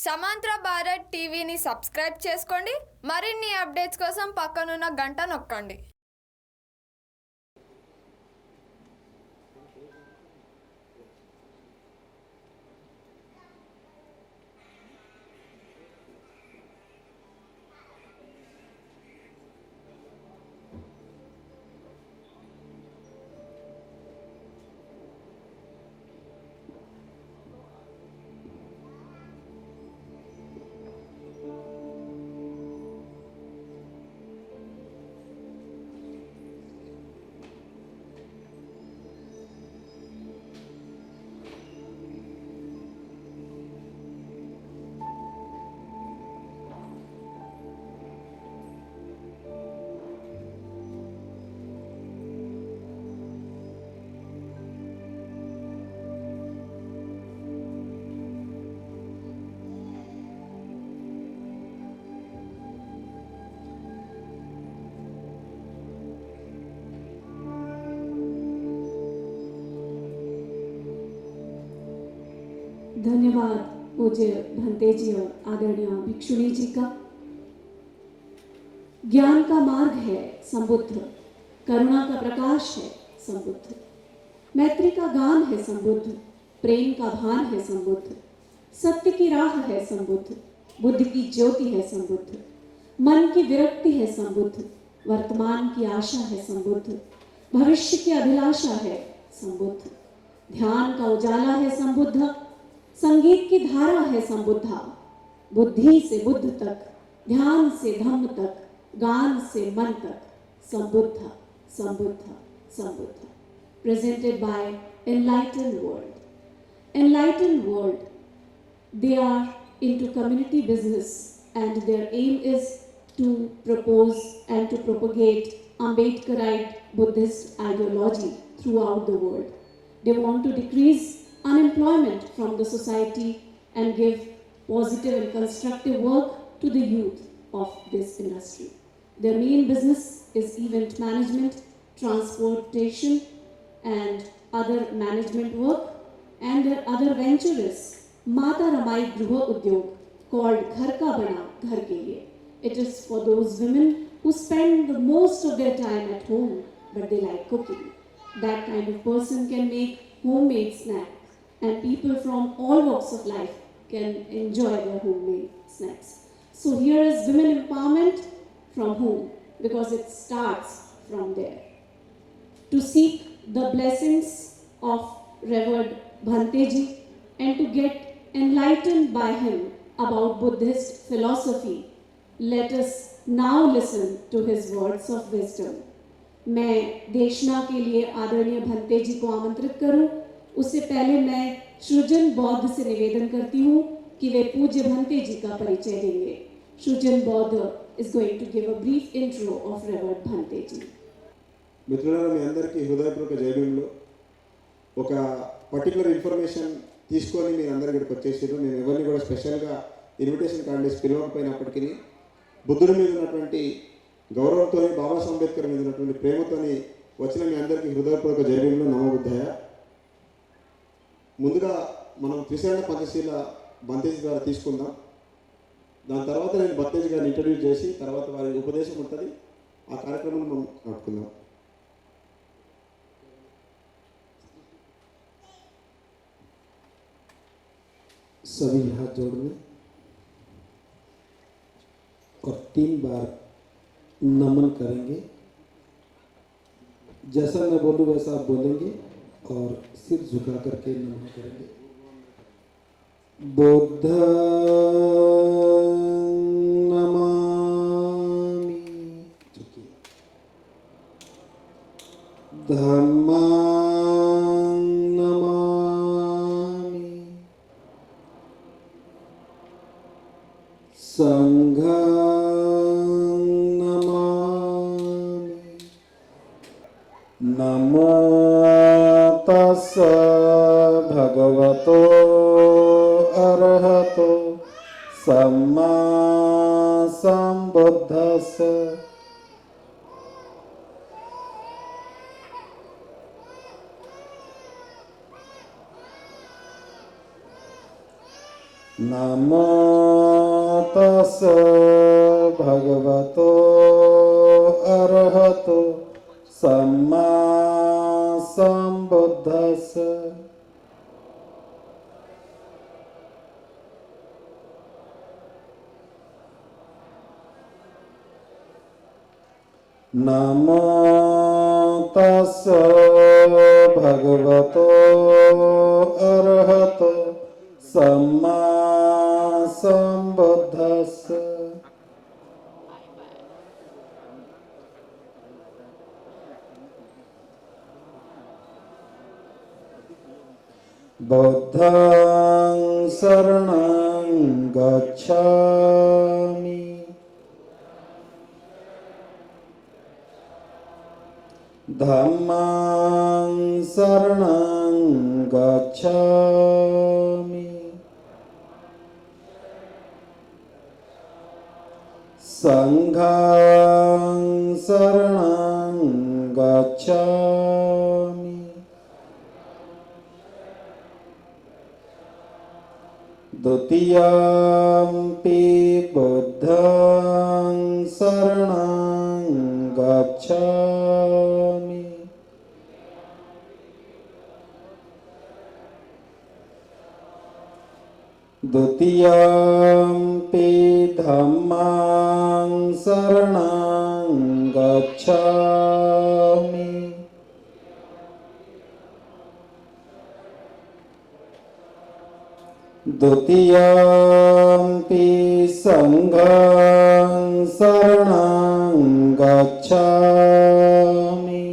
సమాంతర భారత్ టీవీని సబ్స్క్రైబ్ చేసుకోండి. మరిన్ని అప్డేట్స్ కోసం పక్కనున్న గంట నొక్కండి. धन्यवाद पूज्य भंते जी और आदरणीय भिक्षुणी जी का। ज्ञान का मार्ग है संबुद्ध, करुणा का प्रकाश है संबुद्ध, मैत्री का गान है संबुद्ध, प्रेम का भान है संबुद्ध, सत्य की राह है संबुद्ध, बुद्धि की ज्योति है संबुद्ध, मन की विरक्ति है संबुद्ध, वर्तमान की आशा है संबुद्ध, भविष्य की अभिलाषा है संबुद्ध, ध्यान का उजाला है संबुद्ध, संगीत की धारा है संबुद्धा, बुद्धि से बुद्ध तक, ध्यान से धम्म तक, गान से मन तक, संबुद्ध संबुद्ध संबुद्ध. Presented by Enlightened World. Enlightened World, they are into community business and their aim is to propose and to propagate Ambedkarite Buddhist ideology throughout the world. They want to decrease unemployment from the society and give positive and constructive work to the youth of this industry. Their main business is event management, transportation and other management work, and their other venture is Mata Ramai Gruha Udyog, called Ghar Ka Bana Ghar Ke Liye. It is for those women who spend the most of their time at home but they like cooking. That kind of person can make homemade snacks and people from all walks of life can enjoy their homemade snacks. So here is women empowerment from whom? Because it starts from there. To seek the blessings of Revered Bhante Ji and to get enlightened by him about Buddhist philosophy, let us now listen to his words of wisdom. मैं देशना के लिए आदरणीय भंते जी को आमंत्रित करूं। उससे पहले मैं सृजन बौद्ध से निवेदन करती हूँ कि वे पूज्य भंते जी का परिचय देंगे। सृजन बौद्ध is going to give a brief intro of Revered Bhante ji. మిత్రులారా, మీ అందరికీ హృదయపూర్వక జైబీలు. ఒక పర్టికులర్ ఇన్ఫర్మేషన్ తీసుకొని మీరు అందరు ఇక్కడికి వచ్చేసారు. నేను ఎవరిని కూడా స్పెషల్గా ఇన్విటేషన్ కార్డు వేసి పిలవకపోయినప్పటికీ బుద్ధుడి మీద ఉన్నటువంటి గౌరవంతో, బాబాసాహెబ్ అంబేద్కర్ మీద ఉన్నటువంటి ప్రేమతో వచ్చిన మీ అందరికీ హృదయపూర్వక జైబీలు. నమో బుద్ధయ్య. ముందుగా మనం త్రిశరణ పంచశీల బంతేజీ ద్వారా తీసుకుందాం. దాని తర్వాత నేను బంతేజీ గారిని ఇంట్రడ్యూస్ చేసి తర్వాత వారి ఉపదేశం ఉంటుంది. ఆ కార్యక్రమాన్ని మనం నడుపుకుందాం. सभी हाथ जोड़ लें और 3 बार नमन करेंगे. जैसा मैं बोलूँ वैसा आप बोलेंगे और सिर झुका करके नमन करेंगे. बुद्ध नमामि, धम्मां नमामि, संघं नमामि. नमो तस्स भगवतो अरहतो सम्मा संबुद्धस्स. नमो तस् भगवतो अरहतो सम्मा संबुद्धस्स। नमो तस् भगवतो अरहतो सम्मा संबुद्धस्स। बुद्धं शरणं गच्छामि धम्मं शरणं गच्छामि संघं शरणं गच्छामि द्वितीयम्पि बुद्धं शरणं गच्छामि द्वितीयम्पि धम्मं शरणं गच्छामि द्वितीयम्पि संघं शरणं गच्छामि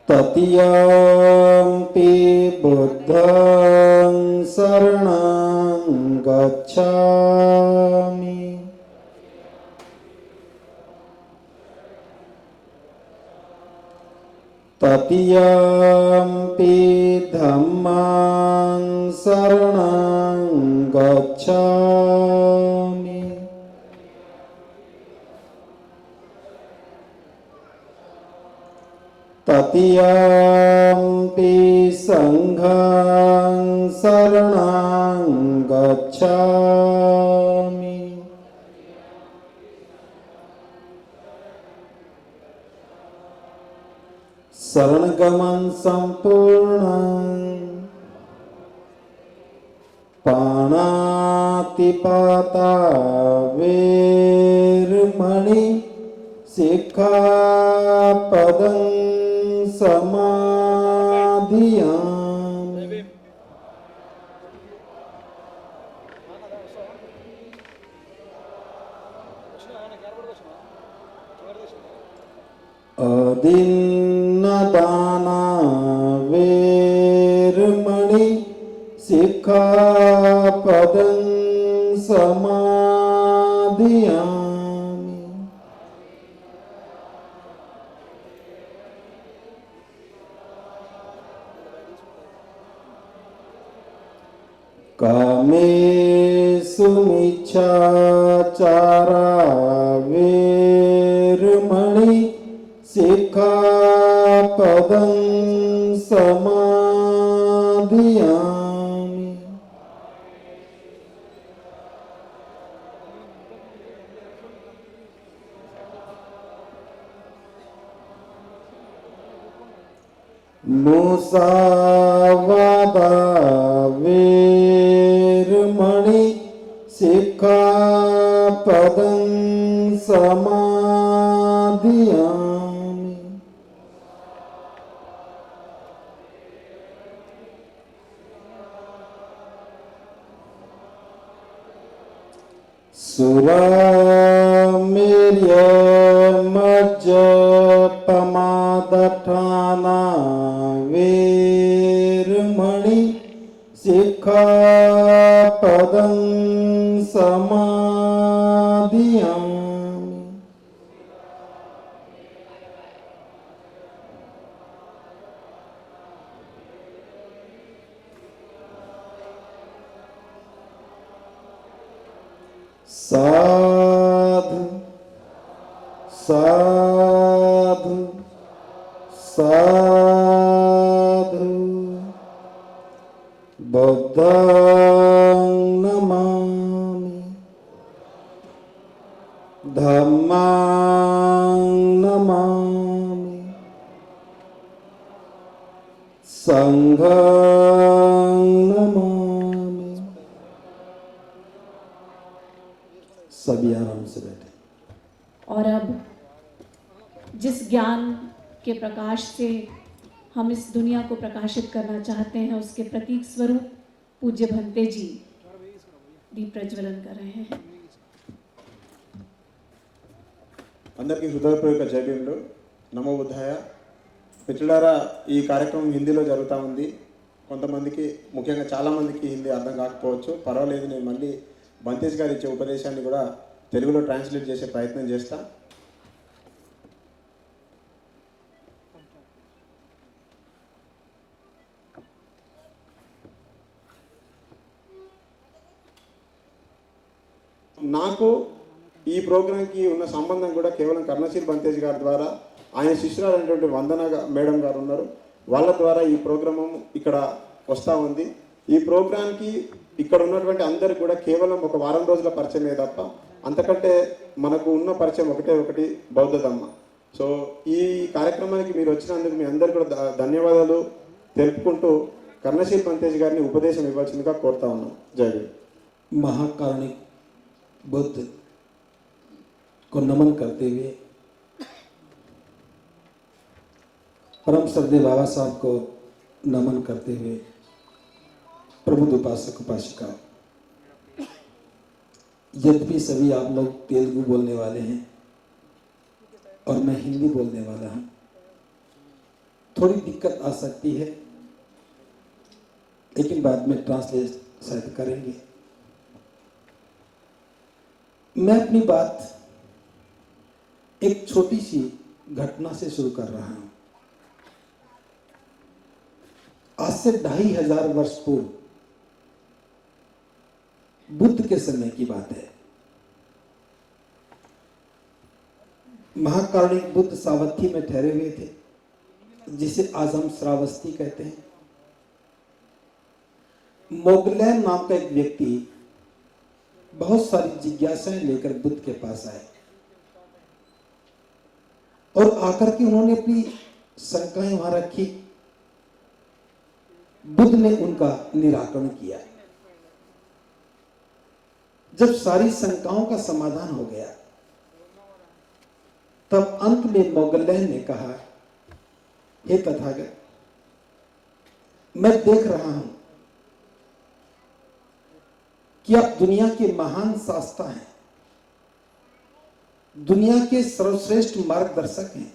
तृतीयम्पि बुद्धं शरणं गच्छामि तृतीयम्पि धम्मं शरणं गच्छामि तृतीयम्पि संघं शरणं गच्छामि शरणगमन संपूर्ण पाणातिपाता वेरमणि सिक्खापदं समाधियामि अदिन्नदाना वेरमणि सिक्खापदं समाधियामि कामेषु मिच्छाचारा वेरमणि सिक्खापदं समाधियामि मुसावादा वेरमणि सिक्खापदं समाधियामि सुरामेर्यमज्जपमादठाना वेरमणि सिक्खापदं समाधियामि साधु साधु साधु बुद्धं नमामि धम्मं नमामि संघं नमामि। सभी आराम से बैठे। और अब जिस ज्ञान के प्रकाश से हम इस दुनिया को प्रकाशित करना चाहते हैं, उसके प्रतीक स्वरूप पूज्य भंते जी दीप प्रज्वलन कर रहे हैं। అందరికీ హృదయపూర్వక జై భీములు, నమో బుద్ధాయ. మిత్రులారా, ఈ కార్యక్రమం హిందీలో జరుగుతూ ఉంది. కొంతమందికి, ముఖ్యంగా చాలామందికి హిందీ అర్థం కాకపోవచ్చు. పర్వాలేదు, నేను మళ్ళీ బంతేజ్ గారు ఇచ్చే ఉపదేశాన్ని కూడా తెలుగులో ట్రాన్స్లేట్ చేసే ప్రయత్నం చేస్తా. నాకు ఈ ప్రోగ్రాంకి ఉన్న సంబంధం కూడా కేవలం కర్ణశీల్ బంతేజ్ గారి ద్వారా, ఆయన శిష్యురాలైనటువంటి వందన మేడం గారు ఉన్నారు, వాళ్ళ ద్వారా ఈ ప్రోగ్రాము ఇక్కడ వస్తూ ఉంది. ఈ ప్రోగ్రాంకి ఇక్కడ ఉన్నటువంటి అందరికి కూడా కేవలం ఒక వారం రోజుల పరిచయమే తప్ప అంతకంటే మనకు ఉన్న పరిచయం ఒకటి బౌద్ధ ధమ్మ. సో ఈ కార్యక్రమానికి మీరు వచ్చినందుకు మీ అందరికీ కూడా ధన్యవాదాలు తెలుపుకుంటూ కర్ణశీల్ బంతేజ్ గారిని ఉపదేశం ఇవ్వాల్సిందిగా కోరుతా ఉన్నాం. జై భీమ్. महाकारुणिक बुद्ध को नमन करते हुए परम श्रद्धेय बाबा साहब को नमन करते हुए प्रबुद्ध उपासक उपासिका, यद्यपि सभी आप लोग तेलुगु बोलने वाले हैं और मैं हिंदी बोलने वाला हूं, थोड़ी दिक्कत आ सकती है, लेकिन बाद में ट्रांसलेट शायद करेंगे। मैं अपनी बात एक छोटी सी घटना से शुरू कर रहा हूं। आज से 2500 वर्ष पूर्व बुद्ध के समय की बात है। महाकारुणिक बुद्ध सावथी में ठहरे हुए थे, जिसे आज हम श्रावस्ती कहते हैं। मोगलैन नाम का एक व्यक्ति बहुत सारी जिज्ञासाएं लेकर बुद्ध के पास आए और आकर के उन्होंने अपनी शंकाएं वहां रखी। बुद्ध ने उनका निराकरण किया। जब सारी शंकाओं का समाधान हो गया, तब अंत में मोगलैन ने कहा, हे तथागत, मैं देख रहा हूं कि आप दुनिया के महान शास्त्र हैं, दुनिया के सर्वश्रेष्ठ मार्गदर्शक हैं।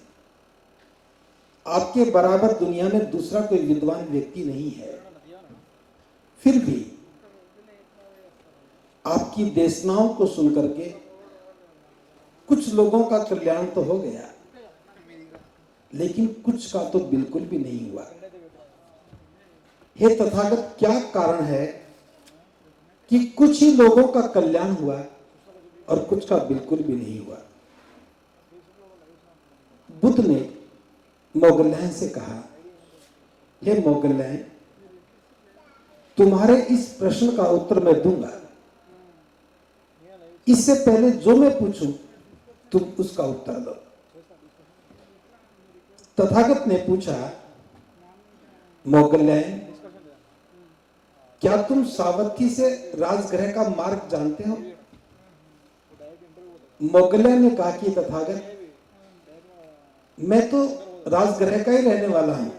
आपके बराबर दुनिया में दूसरा कोई विद्वान व्यक्ति नहीं है। फिर भी आपकी देशनाओं को सुनकर के कुछ लोगों का कल्याण तो हो गया, लेकिन कुछ का तो बिल्कुल भी नहीं हुआ। हे तथागत, क्या कारण है कि कुछ ही लोगों का कल्याण हुआ और कुछ का बिल्कुल भी नहीं हुआ? बुद्ध ने मोगलैन से कहा, हे मोगलैन, तुम्हारे इस प्रश्न का उत्तर मैं दूंगा। इससे पहले जो मैं पूछूं तुम उसका उत्तर दो। तथागत ने पूछा, मोगलैन, क्या तुम सावथी से राजगृह का मार्ग जानते हो? मोगलैन ने कहा कि तथागत, मैं तो राजगृह का ही रहने वाला हूं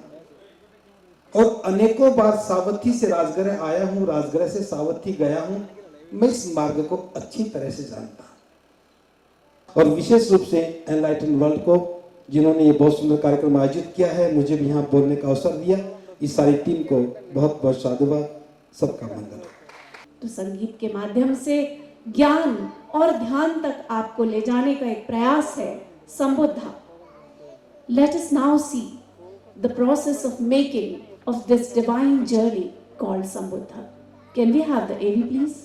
और अनेकों बार सावथी से राजगृह आया हूं, राजगृह से सावथी गया हूं। मैं इस मार्ग को अच्छी तरह से जानता हूं। और विशेष रूप से एनलाइटन वर्ल्ड को, जिन्होंने ये बहुत सुंदर कार्यक्रम आयोजित किया है, मुझे भी यहाँ बोलने का अवसर दिया, इस सारी टीम को बहुत बहुत साधुवाद। सबका मंगल। तो संगीत के माध्यम से ज्ञान और ध्यान तक आपको ले जाने का एक प्रयास है संबुद्धा। Let us now see the process of making of this divine journey called Sambuddha. Can we have the AV please?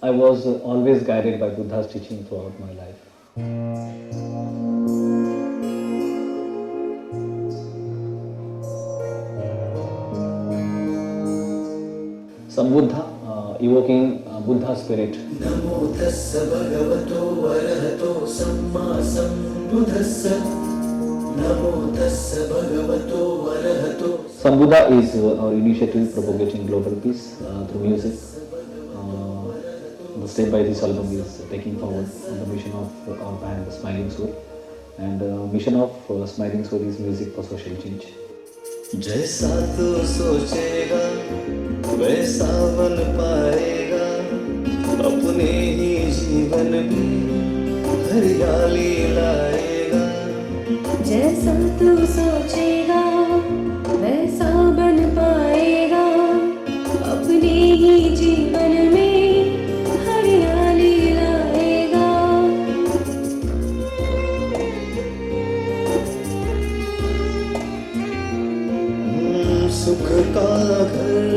I was always guided by Buddha's teaching throughout my life. Sambuddha, evoking Buddha's spirit. Namo tassa bhagavato arahato samma sambuddhassa. Namo tassa bhagavato arahato. Sambuddha is our initiative propagating global peace through music. The Step by this album is taking forward the mission of our band Smiling Soul, and mission of Smiling Soul is music for social change. जैसा तू सोचेगा वैसा बन पाएगा अपने ही जीवन में हरियाली लाएगा जैसा तू सोचेगा वैसा बन पाएगा अपने ही जीवन में हरियाली लाएगा सुख का घर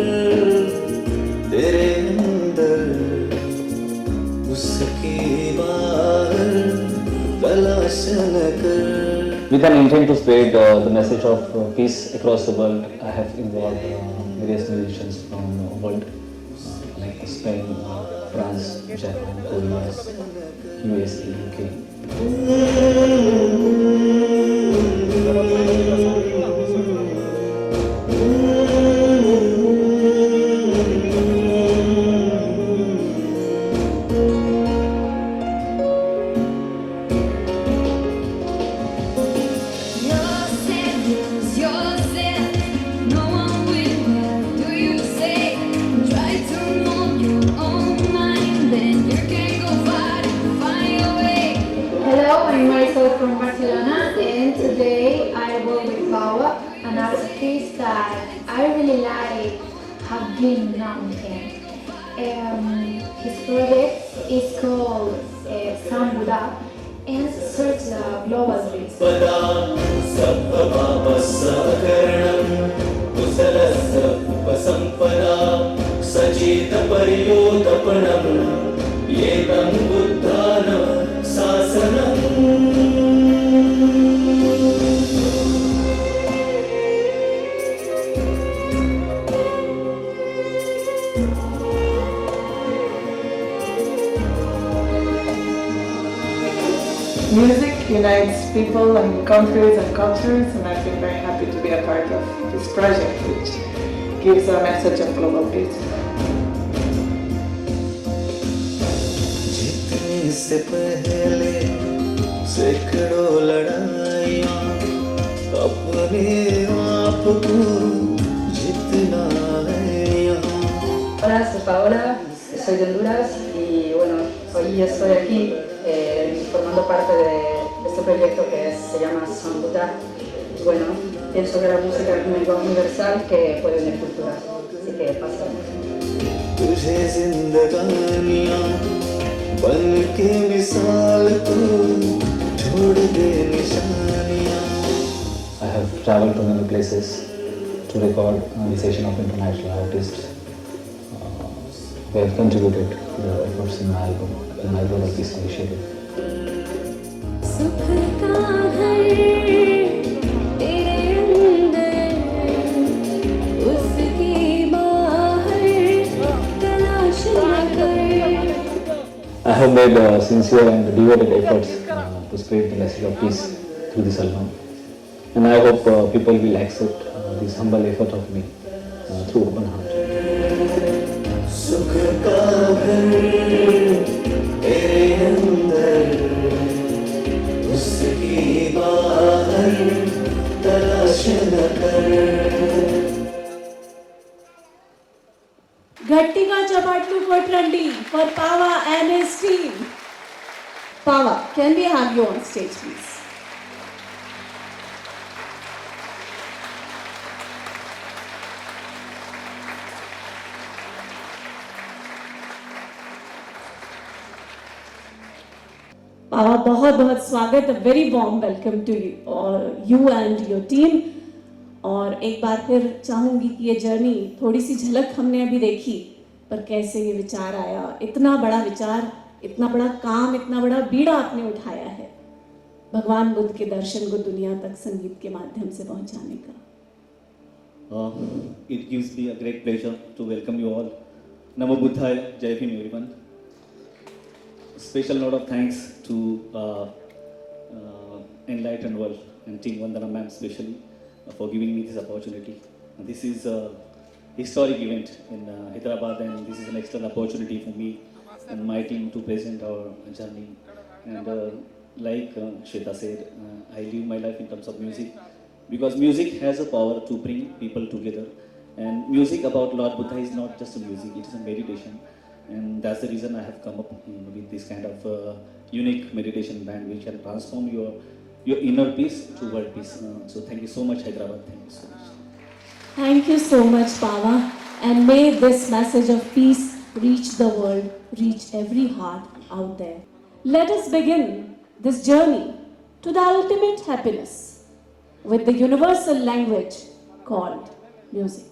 तेरे अंदर उसकी बाहर तलाश न कर With an intent to spread the message of peace across the world, I have involved various musicians from the world like Spain, France, Japan, Korea, USA, UK. Yourself, no one will. What do you say? Try to mold your own mind, then you can go far and find your way. Hello, I'm Marisol from Barcelona, and today I will with Paula, an artist that I really like, have been known him. His project is called Sambuddha and serves the global peace. पदा सप्पवापस्सकरणं कुशलस्य उपसम्पदा सचेत पर्योतपनं एतं बुद्धान शासनम् Music unites people and countries and cultures, and I've been very happy to be a part of this project, which gives a message of global peace. जीतने से पहले सैकड़ों लड़ाइयाँ अपने आप को जीतना है यहाँ Hola, soy Paola, soy de Honduras y bueno, hoy estoy aquí formando parte de este proyecto que se llama Sambuddha. Y bueno, pienso que la música es una lengua universal que puede unir culturas, así que pasa. तुझे जिंदगानियाँ बन के मिसाल को छोड़ दे निशानियाँ I have traveled to many places to record the session of international artists who have contributed to the efforts in my album, in my Global Peace Initiative. सुख का घर तेरे अंदर उसकी बाहर तलाश न कर. I have made sincere and devoted efforts to spread the message of peace through this album, and I hope people will accept this humble effort of me through open heart. सुख का घर तेरे अंदर उसकी बाहर तलाश न कर గట్టిగా చప్పట్లు కొట్టండి for Pava and his team. Pava, can we have you on stage, please? Pava, बहुत बहुत स्वागत, a very warm welcome to you and your team. और एक बार फिर चाहूंगी कि ये जर्नी थोड़ी सी झलक हमने अभी देखी, पर कैसे ये विचार आया, इतना बड़ा विचार, इतना बड़ा काम, इतना बड़ा बीड़ा आपने उठाया है भगवान बुद्ध के दर्शन को दुनिया तक संगीत के माध्यम से पहुंचाने का। It gives me a great pleasure to welcome you all. Namo Buddhaya, Jai Bhim everyone. Special note of thanks to Enlightened World and Team Vandana ma'am especially for giving me this opportunity. This is a historic event in Hyderabad, and this is an extra opportunity for me and my team to present our journey. And like Shweta said, I live my life in terms of music, because music has a power to bring people together. And music about Lord Buddha is not just a music, it is a meditation. And that's the reason I have come up with this kind of unique meditation band which can transform your inner peace to world peace. So thank you so much, Hyderabad. Thank you so much. Thank you so much, Pava, and may this message of peace reach the world, reach every heart out there. Let us begin this journey to the ultimate happiness with the universal language called music.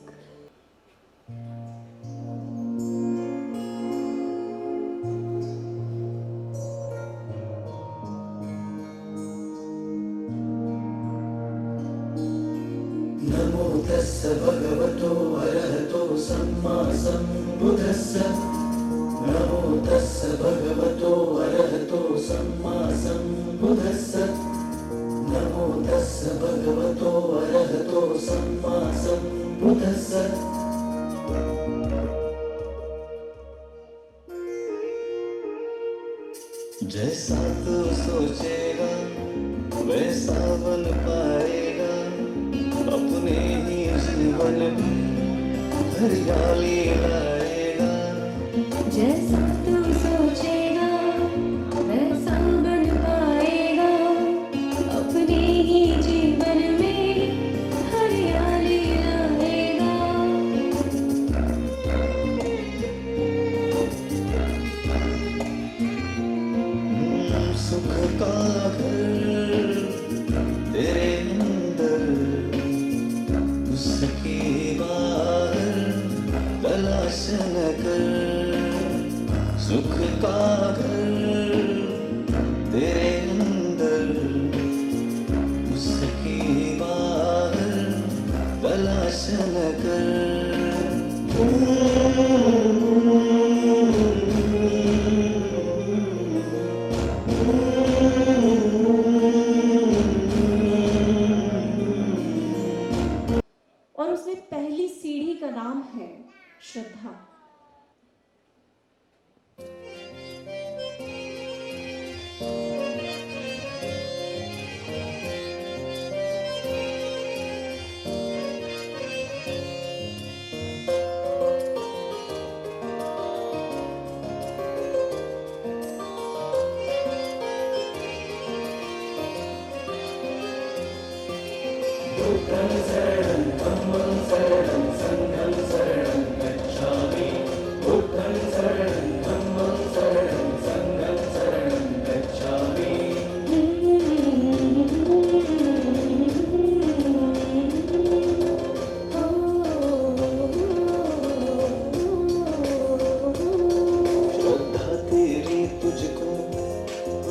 नमो तस्स भगवतो अरहतो सम्मा सम्बुद्धस्स नमो तस्स भगवतो अरहतो सम्मा सम्बुद्धस्स नमो तस्स भगवतो अरहतो सम्मा सम्बुद्धस्स जैसा तू सोचेगा वैसा बन पाएगा अपने ही जीवन में हरियाली लाएगा। जैसा तू सोचेगा वैसा बन पाएगा अपने ही जीवन में हरियाली लाएगा। सुख का घर तेरे अंदर उसके बाहर तलाश न कर। सुख का घर तेरे अंदर उसके बाहर तलाश न कर। और उसमें पहली सीढ़ी का नाम है श्रद्धा। बुद्धं शरणं धम्मं शरणं संघं शरणं गच्छामि। बुद्धं शरणं धम्मं शरणं संघं शरणं गच्छामि। श्रद्धा तेरी तुझको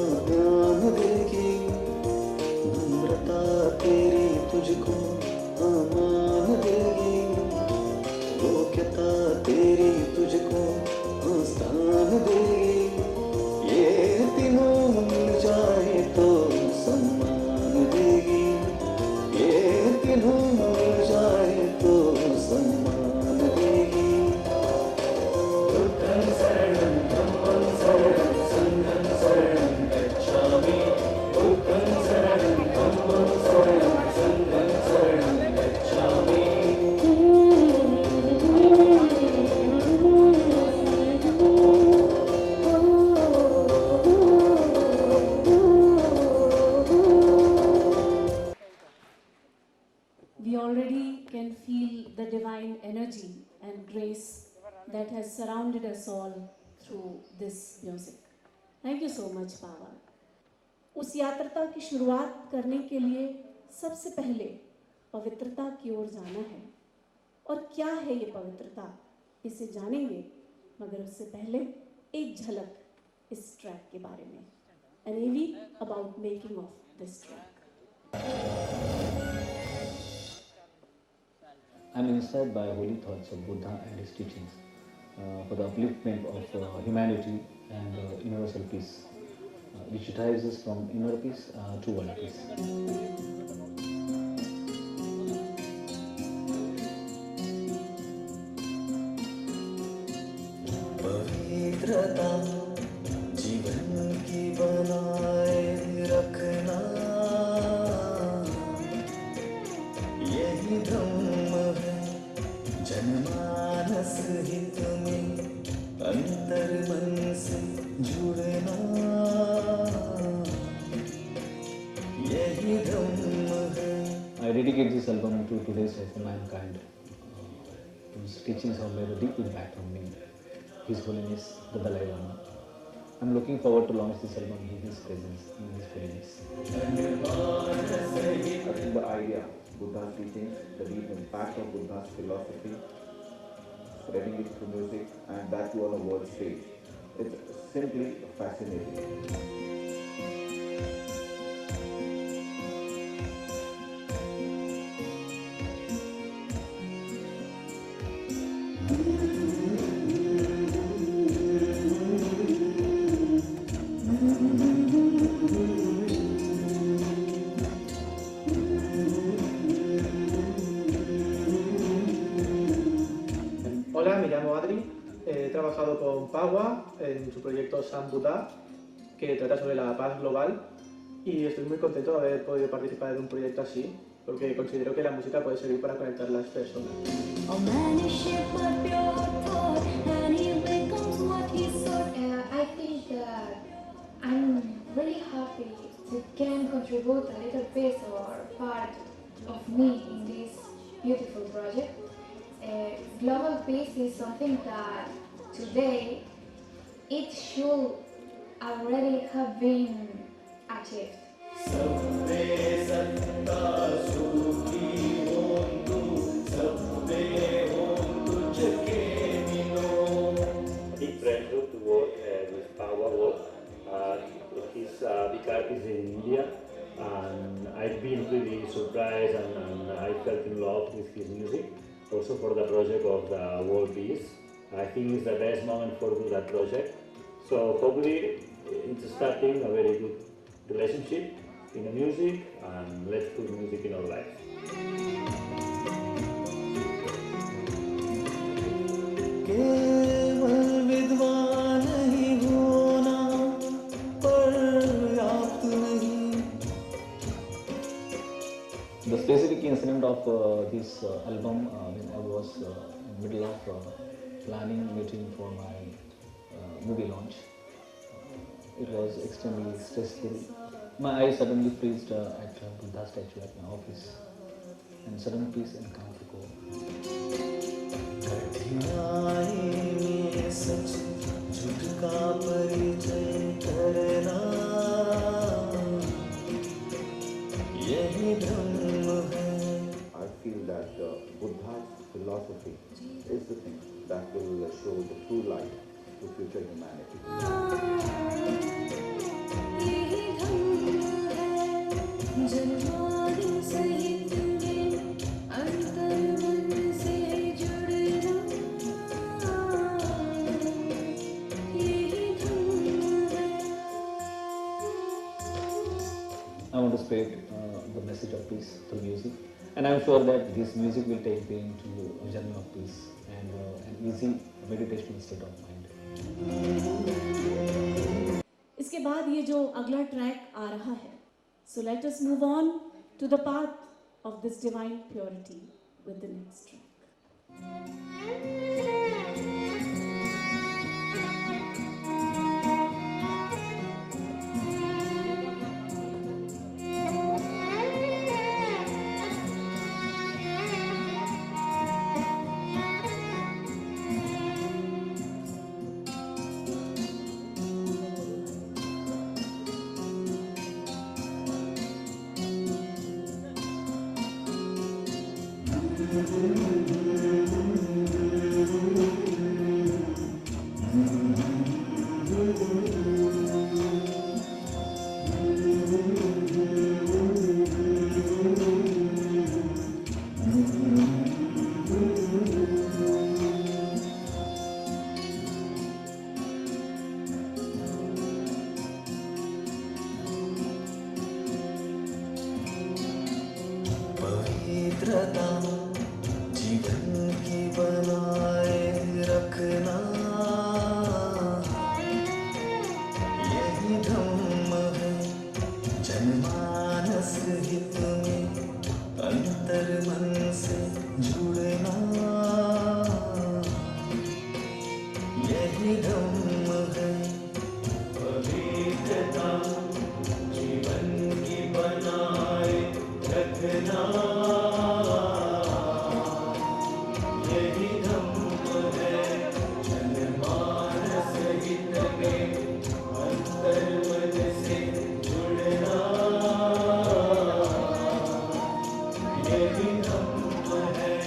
आमान देगी, नम्रता तेरी तुझको आमान देगी, योग्यता तेरी तुझको स्थान देगी। ये तीनों मिल जाए तो सम्मान देगी, ये तीनों मिल जाए तो सम्मान देगी। बुद्धं शरणं धम्मं शरणं संघं शरणं गच्छामि। बुद्धं शरणं धम्मं शरणं संघं शरणं गच्छामि। We already can feel the divine energy and grace that has surrounded us all through this music. Thank you so much, Pava. उस यात्रा की शुरुआत करने के लिए सबसे पहले पवित्रता की ओर जाना है। और क्या है ये पवित्रता, इसे जानेंगे मगर उससे पहले एक झलक इस ट्रैक के बारे में, an AV about making of this track. I'm inspired by holy thoughts of Buddha and his teachings for the upliftment of humanity and universal peace, which drives us from inner peace to world peace. पवित्रता जीवन की बनाए रखना, यही धर्म है जनमानस हित में अंतर मन से जुड़ना, यही धर्म है. I dedicate this album to today's life of mankind, whose teachings have made a deep impact on me. His Holiness the Dalai Lama. I'm looking forward to launch this album in his presence, in his holiness. I think the idea, Buddha's teachings, the deep impact of Buddha's philosophy, spreading it through music, and that too on a world stage, it's simply fascinating. Hola, me llamo Adri, he trabajado con Pagua en su proyecto San Buddha, que trata sobre la paz global, y estoy muy contento de haber podido participar en un proyecto así, porque considero que la música puede servir para conectar las personas. I think that I'm really happy to can contribute a little piece or part of me in this beautiful project. Global peace is something that today it should already have been achieved. Big pleasure to work with Power Work. His Vicar is in India, and I've been really surprised and I felt in love with his music. Also for the project of the World Peace. I think it's the best moment for do that project. So hopefully it's starting a very good relationship in the music, and let's put music in our lives. केवल विद्वान ही होना पर्याप्त नहीं. The specific incident of this album, when I was in the middle of planning meeting for my movie launch, it was extremely stressful. My eyes suddenly freezed at Buddha statue at my office, and sudden peace and calm took over. कठिनाई में सच झूठ का परिचय करना, यही धर्म है. I feel that Buddha's philosophy is the thing that will show the true light to future humanity. I want to spread the message of peace through music, and I'm sure that this music will take me into a journey of peace and an easy meditational state of mind. इसके बाद ये जो अगला track आ रहा है, so let us move on to the path of this divine purity with the next track. जनमानस हित में अंतर मन से जुड़ना, यही धम्म है पवित्रता जीवन की बनाए रखना, यही धम्म है जनमानस हित में अंतर मन से जुड़ना, यही धम्म है।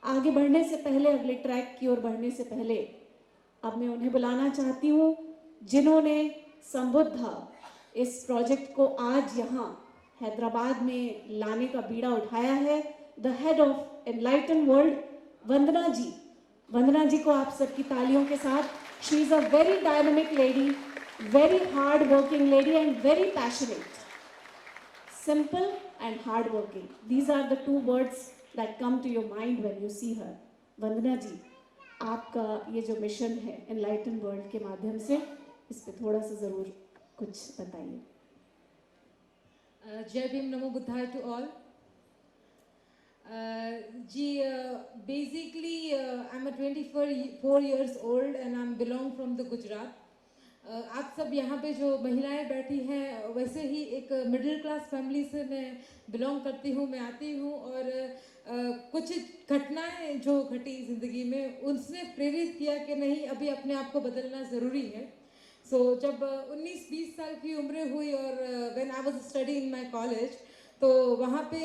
आगे बढ़ने से पहले, अगले ट्रैक की ओर बढ़ने से पहले, अब मैं उन्हें बुलाना चाहती हूँ जिन्होंने संबुद्धा इस प्रोजेक्ट को आज यहाँ हैदराबाद में लाने का बीड़ा उठाया है। The head of enlighten world, Vandana ji. Vandana ji को आप सबकी तालियों के साथ। She is a very dynamic lady, very hard working lady and very passionate. Simple and hard working. These are the two words that come to your mind when you see her. वंदना जी, आपका ये जो mission है enlighten world के माध्यम से, इस पे थोड़ा सा ज़रूर कुछ बताइए। जय भीम, नमो बुद्धाय टू ऑल। जी, basically I'm a 24 years old and I'm belong from the Gujarat. आप सब यहाँ पे जो महिलाएं बैठी हैं, वैसे ही एक मिडिल क्लास फैमिली से मैं बिलोंग करती हूँ, मैं आती हूँ। और कुछ घटनाएं जो घटी ज़िंदगी में, उसने प्रेरित किया कि नहीं, अभी अपने आप को बदलना ज़रूरी है। जब 19-20 साल की उम्र हुई और when I was study in my college, तो वहाँ पे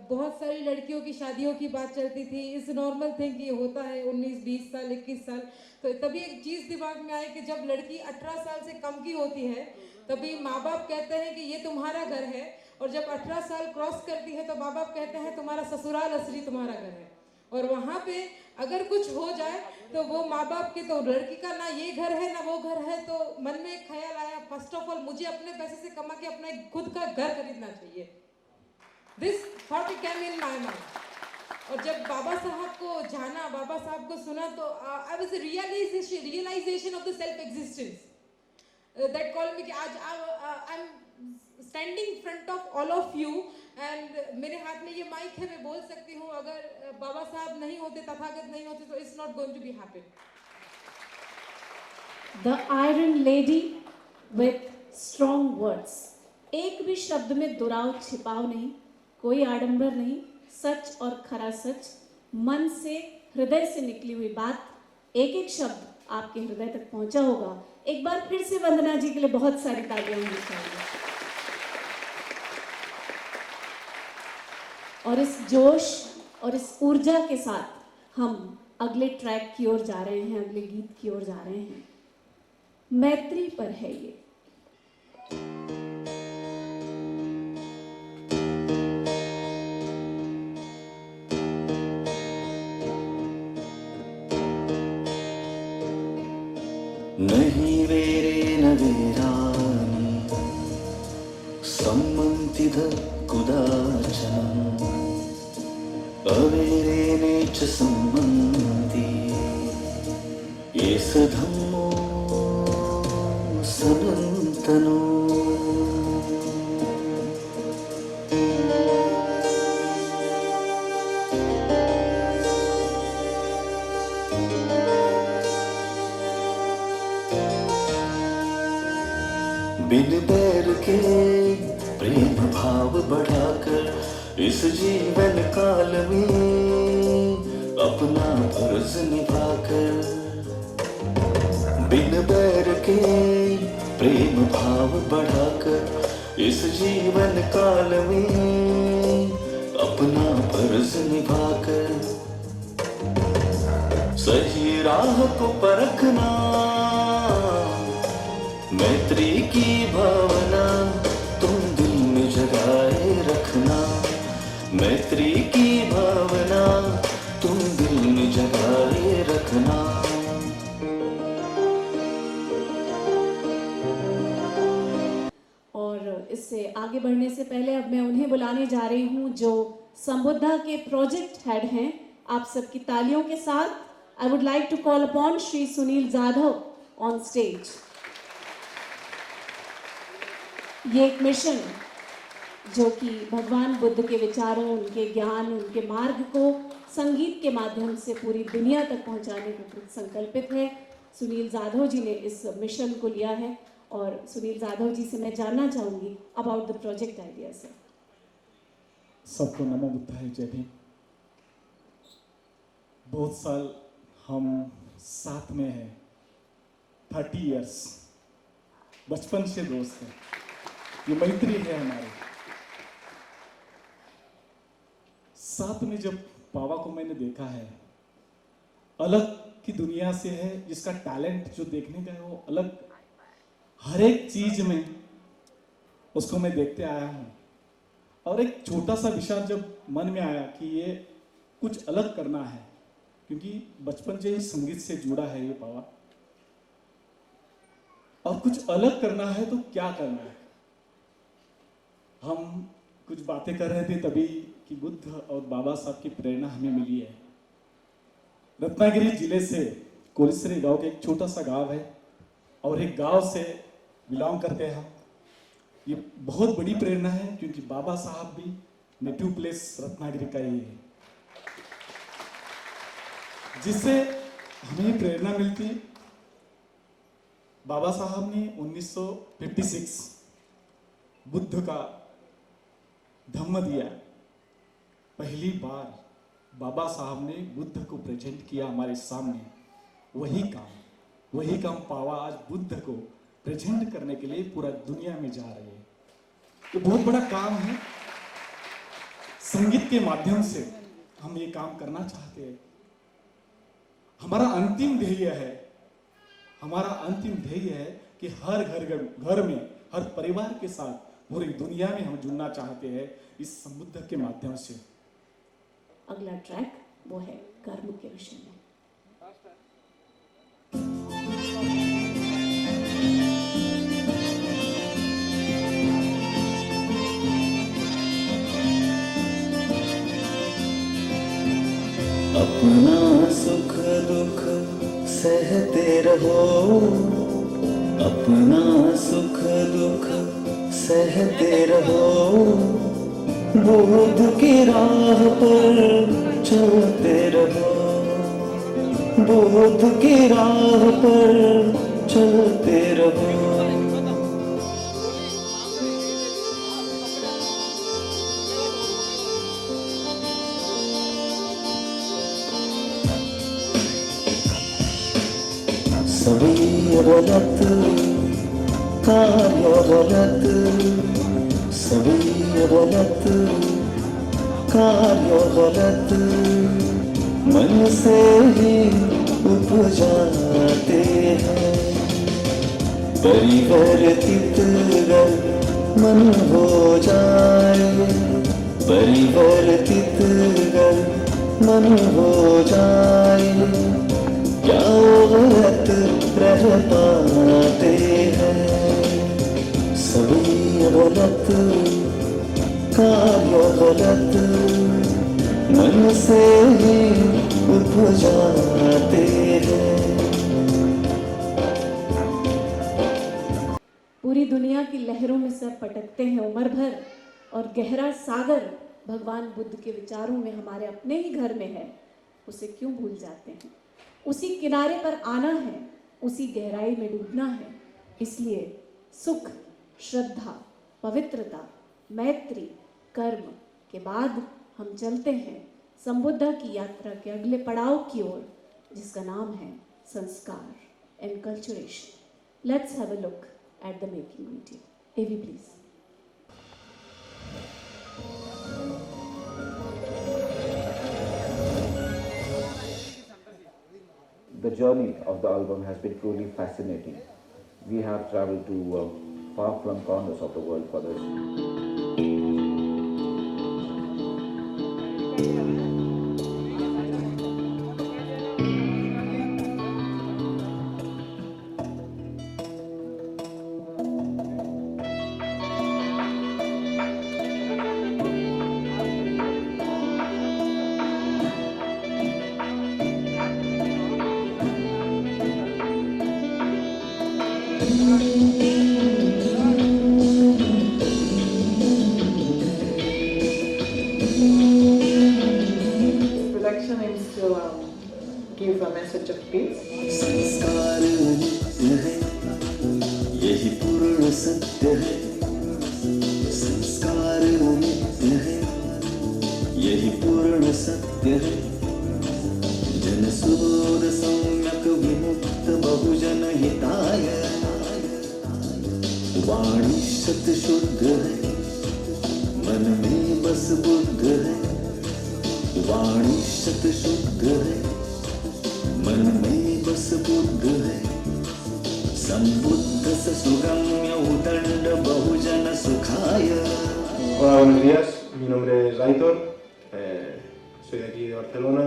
बहुत सारी लड़कियों की शादियों की बात चलती थी। इस नॉर्मल थिंग ये होता है 19-20 साल 21 साल। तो तभी एक चीज़ दिमाग में आई कि जब लड़की 18 साल से कम की होती है, तभी माँ बाप कहते हैं कि ये तुम्हारा घर है, और जब 18 साल क्रॉस करती है तो माँ बाप कहते हैं तुम्हारा ससुराल असली तुम्हारा घर है। और वहाँ पे अगर कुछ हो जाए तो वो माँ बाप के, तो लड़की का ना ये घर है ना वो घर है, तो मन में एक ख्याल आया, फर्स्ट ऑफ ऑल मुझे अपने पैसे से कमा के अपना एक खुद का घर खरीदना चाहिए। This thought came in my mind. और जब बाबा साहब को जाना, बाबा साहब को सुना, तो I was realisation of the self existence that call me कि आज I am standing front of all of you and मेरे हाथ में ये माइक है, मैं बोल सकती हूँ। अगर बाबा साहब नहीं होते, तथागत नहीं होते, तो it's not going to be happen. The iron lady with strong words. एक भी शब्द में दुराव छिपाव नहीं, कोई आडंबर नहीं, सच और खरा सच, मन से हृदय से निकली हुई बात, एक एक शब्द आपके हृदय तक पहुंचा होगा। एक बार फिर से वंदना जी के लिए बहुत सारी तालियां होनी चाहिए। और इस जोश और इस ऊर्जा के साथ हम अगले ट्रैक की ओर जा रहे हैं, अगले गीत की ओर जा रहे हैं। मैत्री पर है ये। नहीं वेरे नवेरानी सम्मन्तिद कुदाचनम् अवेरेने च सम्मन्ति एष धम्मो सनातनो। बिन बैर के प्रेम भाव बढ़ाकर इस जीवन काल में अपना फर्ज निभाकर, बिन बैर के प्रेम भाव बढ़ाकर इस जीवन काल में अपना फर्ज निभाकर, सही राह को परखना, मैत्री की भावना तुम दिल में जगाए रखना, मैत्री की भावना तुम दिल में जगाए रखना। और इससे आगे बढ़ने से पहले अब मैं उन्हें बुलाने जा रही हूं जो संबुद्धा के प्रोजेक्ट हेड हैं। आप सबकी तालियों के साथ I would like to call upon Shri Sunil Jadhav on stage. ये एक मिशन जो कि भगवान बुद्ध के विचारों, उनके ज्ञान, उनके मार्ग को संगीत के माध्यम से पूरी दुनिया तक पहुंचाने को संकल्पित है। सुनील जाधव जी ने इस मिशन को लिया है और सुनील जाधव जी से मैं जानना चाहूंगी about the project idea sir. सबको नमो बुद्धाय, जय भीम। बहुत साल हम साथ में हैं, 30 इयर्स, बचपन से दोस्त हैं, ये मैत्री है हमारी। साथ में जब पावा को मैंने देखा है, अलग की दुनिया से है, जिसका टैलेंट जो देखने का है वो अलग, हर एक चीज में उसको मैं देखते आया हूं। और एक छोटा सा विचार जब मन में आया कि ये कुछ अलग करना है, क्योंकि बचपन से ही संगीत से जुड़ा है ये पावा, और कुछ अलग करना है तो क्या करना है। हम कुछ बातें कर रहे थे तभी कि बुद्ध और बाबा साहब की प्रेरणा हमें मिली है। रत्नागिरी जिले से कोलिसरे गांव के एक छोटा सा गांव है और एक गांव से बिलोंग करते हैं हम। ये बहुत बड़ी प्रेरणा है क्योंकि बाबा साहब भी नेटिव प्लेस रत्नागिरी का ही है, जिससे हमें प्रेरणा मिलती। बाबा साहब ने 1956 बुद्ध का धम्म दिया। पहली बार बाबा साहब ने बुद्ध को प्रेजेंट किया हमारे सामने। वही काम पावा आज बुद्ध को प्रेजेंट करने के लिए पूरा दुनिया में जा रही है। तो बहुत बड़ा काम है। संगीत के माध्यम से हम ये काम करना चाहते हैं। हमारा अंतिम ध्येय है कि हर घर में, हर परिवार के साथ पूरी दुनिया में हम जुड़ना चाहते हैं इस संबुद्ध के माध्यम से। अगला ट्रैक वो है कर्म के विषय में। अपना सुख दुख सहते रहो, अपना सुख दुख सहते रहो, बोध की राह पर चलते रहो, बोध की राह पर चलते रहो। सभी गलत कार्य गलत, सभी गलत कार्य गलत मन से ही उपजाते हैं। परिवर्तित अगर मन हो जाए, परिवर्तित अगर मन हो जाए, क्या गलत रह पाते हैं। सभी गलत कार्य गलत मन से ही उपजाते हैं। पूरी दुनिया की लहरों में सब पटकते हैं उम्र भर, और गहरा सागर भगवान बुद्ध के विचारों में हमारे अपने ही घर में है, उसे क्यों भूल जाते हैं। उसी किनारे पर आना है, उसी गहराई में डूबना है। इसलिए सुख, श्रद्धा, पवित्रता, मैत्री, कर्म के बाद हम चलते हैं संबुद्धा की यात्रा के अगले पड़ाव की ओर, जिसका नाम है Sanskar, enculturation. Let's have a look at the making video. AV please. The journey of the album has been truly fascinating. We have traveled to far-flung corners of the world for this. Production aims to give a message of peace. संस्कार नित्य है यही पूर्ण सत्य है संस्कार नित्य है यही पूर्ण सत्य है जन सुबोध सम्यक विमुक्त बहुजन हिताय वाणी सत शुद्ध है मन में बस बुद्ध है वाणी सत शुद्ध है मन में बस बुद्ध है संबुद्ध स सुगम्य उदंड बहुजन सुखाय. Hola, buenos días. Mi nombre es Aitor. Soy de aquí de Barcelona.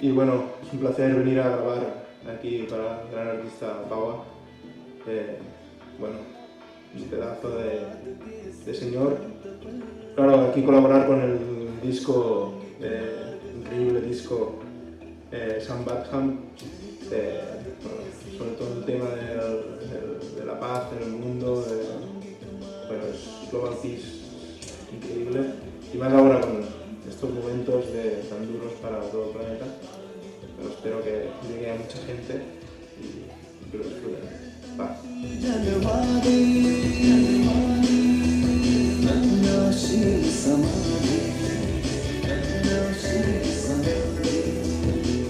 Y bueno, es un placer venir a grabar aquí para el gran artista Paua. Bueno, un pedazo de señor. Claro, aquí colaborar con el disco, increíble disco Sam Badham, sobre todo el tema de la paz en el mundo, bueno, es Global Peace, increíble, y más ahora con estos momentos tan duros para todo el planeta, pero espero que llegue a mucha gente y que lo disfruten. Paz.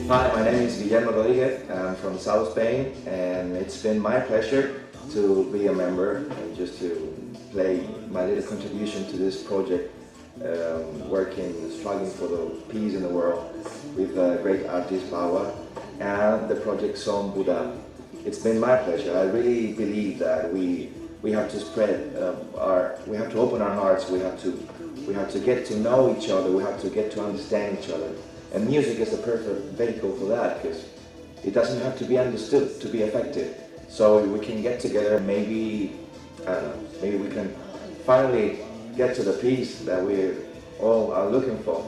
Hi, my name is Guillermo Rodriguez. I'm from South Spain, and it's been my pleasure to be a member and just to play my little contribution to this project, working, struggling for the peace in the world with great artist Paua and the project Som Buddha. It's been my pleasure. I really believe that we have to spread we have to open our hearts. We have to get to know each other. We have to get to understand each other. And music is the perfect vehicle for that, because it doesn't have to be understood to be effective. So we can get together, maybe we can finally get to the peace that we all are looking for.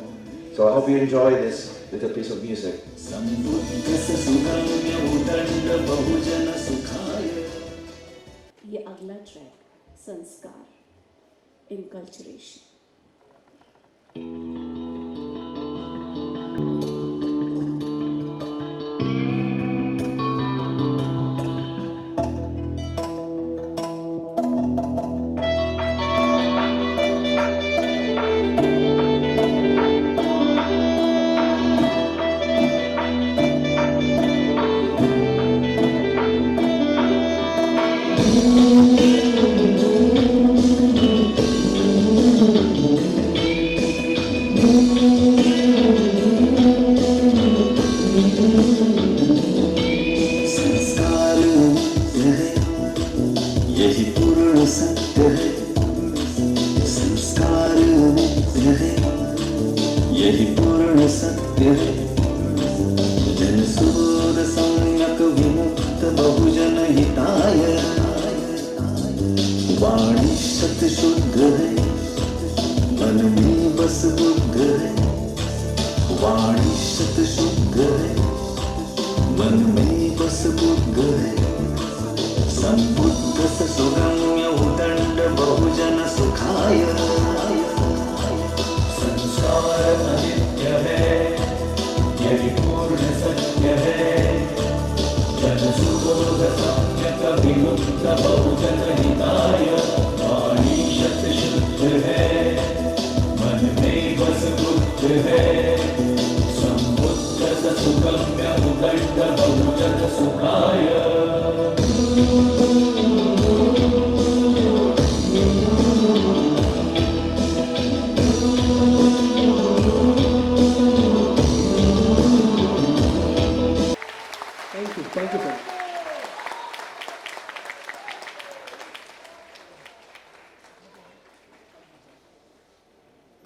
So I hope you enjoy this little piece of music. ये अगला track संस्कार inculturation.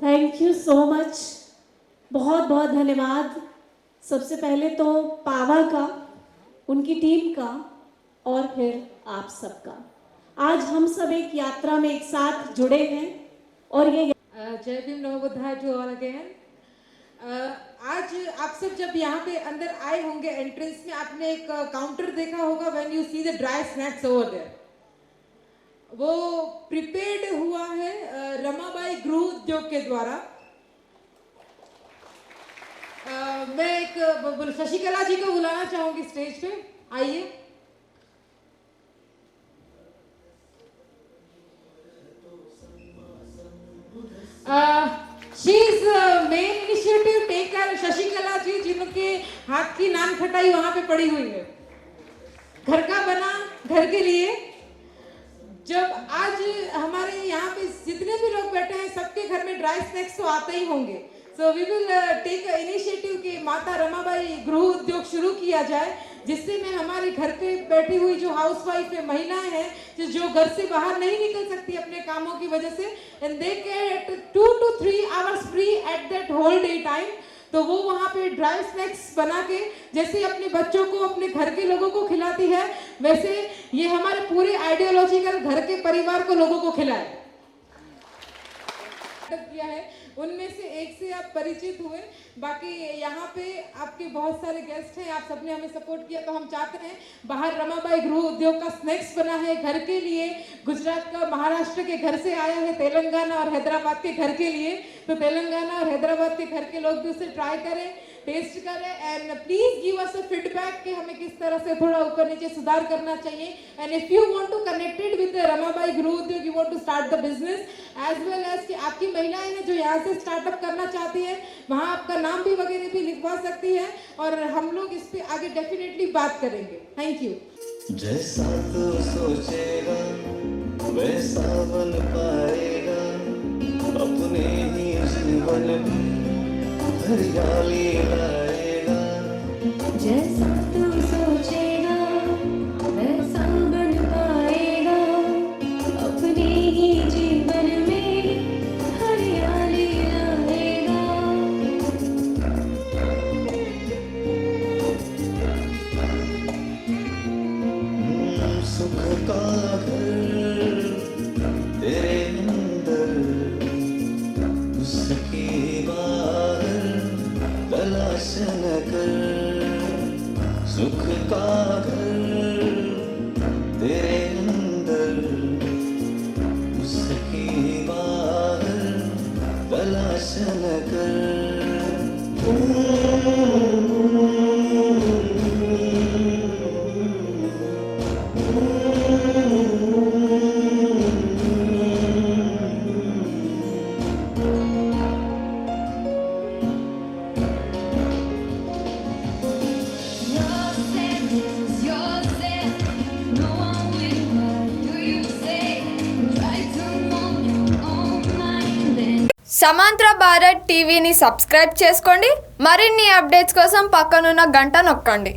Thank you so much, बहुत बहुत धन्यवाद। सबसे पहले तो पावा का, उनकी टीम का और फिर आप सबका। आज हम सब एक यात्रा में एक साथ जुड़े हैं और ये जय भीम नमो बुद्धाय टू ऑल अगेन। आज आप सब जब यहाँ पे अंदर आए होंगे, एंट्रेंस में आपने एक काउंटर देखा होगा, when you see the dry snacks over there, वो प्रिपेयर्ड हुआ है रमाबाई गृह उद्योग के द्वारा। मैं एक शशिकला जी को बुलाना चाहूंगी स्टेज पे, आइए। She is main initiative taker Shashikala ji, जिनके हाथ की नान खटाई वहां पे पड़ी हुई है। घर का बना घर के लिए। जब आज हमारे यहाँ पे जितने भी लोग बैठे हैं, सबके घर में ड्राई स्नैक्स तो आते ही होंगे। So we will take initiative कि माता रमाबाई गृह उद्योग शुरू किया जाए, जिससे मैं हमारे घर पे बैठी हुई जो हाउसवाइफ है, महिलाएं हैं जो घर से बाहर नहीं निकल सकती अपने कामों की वजह से, and they get 2 to 3 hours free at that whole day time. तो वो वहाँ पे ड्राई स्नैक्स बना के जैसे अपने बच्चों को, अपने घर के लोगों को खिलाती है, वैसे ये हमारे पूरे आइडियोलॉजिकल घर के परिवार को लोगों को खिलाए किया है। उनमें से एक से आप परिचित हुए, बाकी यहाँ पे आपके बहुत सारे गेस्ट हैं, आप सबने हमें सपोर्ट किया, तो हम चाहते हैं बाहर रमाबाई गृह उद्योग का स्नैक्स बना है घर के लिए, गुजरात का, महाराष्ट्र के घर से आया है, तेलंगाना और हैदराबाद के घर के लिए, तो तेलंगाना और हैदराबाद के घर के लोग भी उसे ट्राई करें, टेस्ट करें, and please give us a feedback कि हमें किस तरह से थोड़ा ऊपर नीचे सुधार करना चाहिए। And if you want to connected with Ramabai Griha Udyog, you want to start the business as well as कि आपकी महिलाएं हैं जो यहाँ से स्टार्टअप करना चाहती है, वहाँ आपका नाम भी वगैरह भी लिखवा सकती है, और हम लोग इस पे आगे डेफिनेटली बात करेंगे। Thank you. जैसा तू सोचेगा वैसा बन पाएगा, अपने ही जीवन में हरियाली लाएगा। जैसा तू सोचेगा वैसा बन पाएगा, अपने ही जीवन में हरियाली लाएगा। सुख का घर तेरे अंदर, उसकी बाहर तलाश न कर। सुख का घर तेरे अंदर, उसकी बाहर तलाश न कर। సమాంతర భారత్ టీవీని సబ్స్క్రైబ్ చేసుకోండి. మరిన్ని అప్డేట్స్ కోసం పక్కనున్న గంట నొక్కండి.